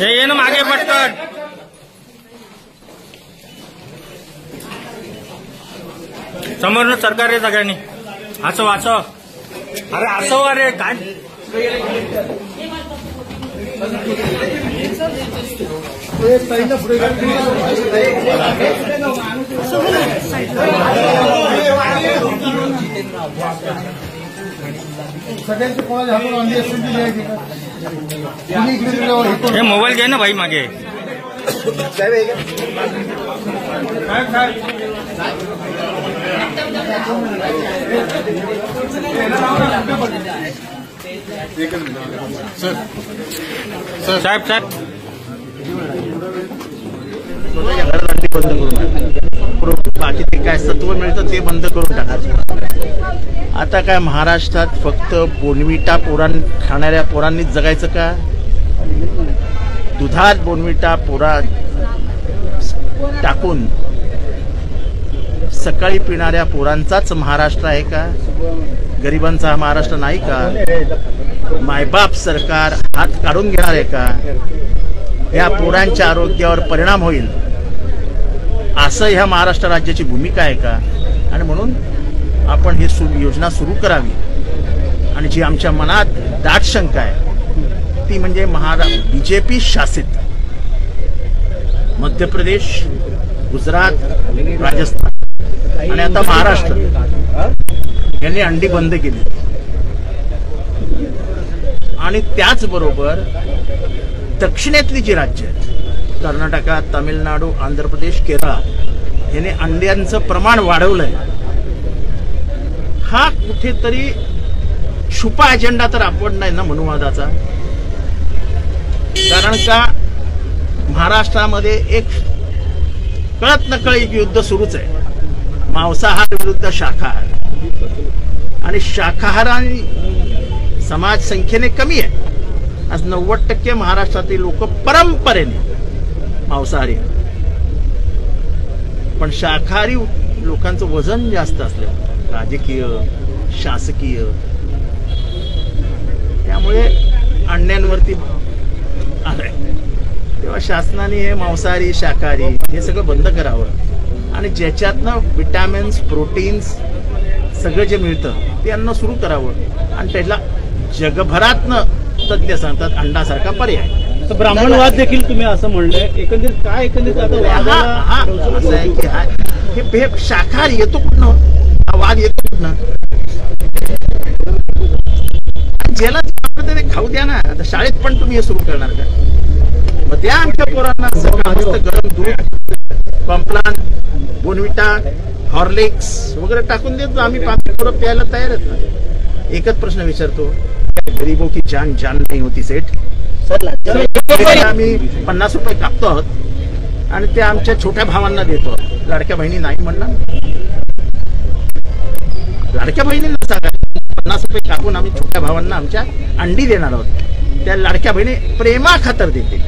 ये ना मागे पटकन समोर सरकार आहे सगळ्यांनी असं वाचव अरे असं अरे काय हे मोबाईल घे ना भाई मागे साहेब साहेब घरदांडी बंद करून बाकी ते काय सत्व मिळतं ते बंद करून टाकायचं। आता काय महाराष्ट्रात फक्त बोनविटा खाणाऱ्या पोरांनीच जगायचं का? दुधात बोनविटा पोरा टाकून सकाळी पिणाऱ्या पोरांचाच महाराष्ट्र आहे का? गरिबांचा हा महाराष्ट्र नाही का? मायबाप सरकार हात काढून घेणार आहे का? या पोरांच्या आरोग्यावर परिणाम होईल असं ह्या महाराष्ट्र राज्याची भूमिका आहे का? आणि म्हणून आपण ही योजना सुरू करावी। आणि जी आमच्या मनात दाट शंका आहे ती म्हणजे बीजेपी शासित मध्य प्रदेश, गुजरात, राजस्थान आणि आता महाराष्ट्र यांनी अंडी बंद केली। आणि त्याचबरोबर दक्षिणेतली जी राज्य आहेत कर्नाटक, तामिळनाडू, आंध्र प्रदेश, केरळ यांनी अंड्यांचं प्रमाण वाढवलंय। हा कुठेतरी छुपा अजेंडा तर आपण नाही ना मनुवादाचा? कारण का महाराष्ट्रामध्ये एक कळत नकळत युद्ध सुरूच आहे, मांसाहार विरुद्ध शाकाहार। आणि शाकाहारी समाज संख्येने कमी आहे, आज 90% महाराष्ट्रातील लोक परंपरेने मांसाहारी, पण शाकाहारी लोकांचं वजन जास्त असलं राजकीय शासकीय, त्यामुळे अंड्यांवरती आलंय। तेव्हा शासनाने हे मांसाहारी शाकाहारी हे सगळं बंद करावं आणि ज्याच्यातनं विटॅमिन्स प्रोटीन्स सगळं जे मिळतं ते अन्न सुरू करावं। आणि त्याला जगभरातनं तज्ञ सांगतात अंडासारखा पर्याय। तर ब्राह्मणवाद देखील तुम्ही असं म्हणलंय, एकंदरीत काय एकंदरीत आता असं आहे की हे शाकाहारी येतो कुठनं, हा वाद येतो कुठनं? ज्याला ते खाऊ द्या ना। आता शाळेत पण तुम्ही हे सुरू करणार का? मग त्या आमच्या पोरांना सगळं मस्त गरम दूध, कॉम्प्लान, बोनविटा, हॉर्लिक्स वगैरे टाकून देतो आम्ही, पोरं प्यायला तयार आहेत ना। एकच प्रश्न विचारतो, गरीबों की जान जान नहीं होती सेठ? आम्ही 50 रुपये कापतो आहोत आणि ते आमच्या छोट्या भावांना देतो, लाडक्या बहिणी नाही म्हणणार? लाडक्या बहिणींना सांगा 50 रुपये कापून आम्ही छोट्या भावांना आमच्या अंडी देणार आहोत, त्या लाडक्या बहिणी प्रेमा खातर देतील।